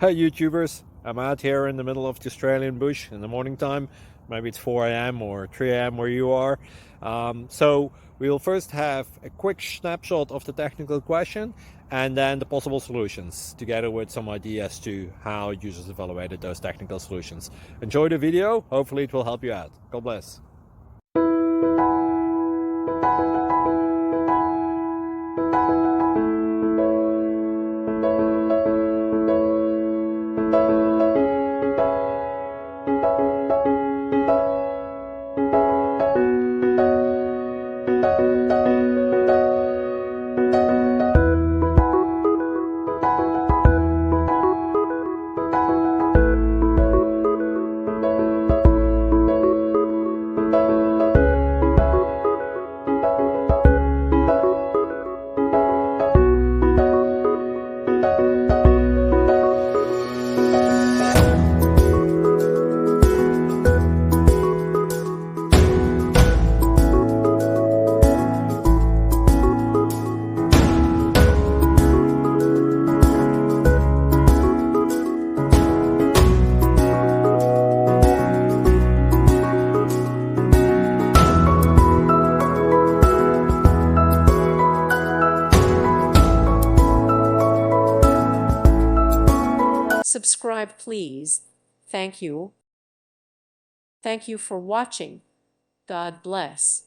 Hi YouTubers, I'm out here in the middle of the Australian bush in the morning time. Maybe it's 4 a.m. or 3 a.m. where you are. So we'll first have a quick snapshot of the technical question and then the possible solutions, together with some ideas to how users evaluated those technical solutions. Enjoy the video, hopefully it will help you out. God bless. Subscribe, please. Thank you. Thank you for watching. God bless.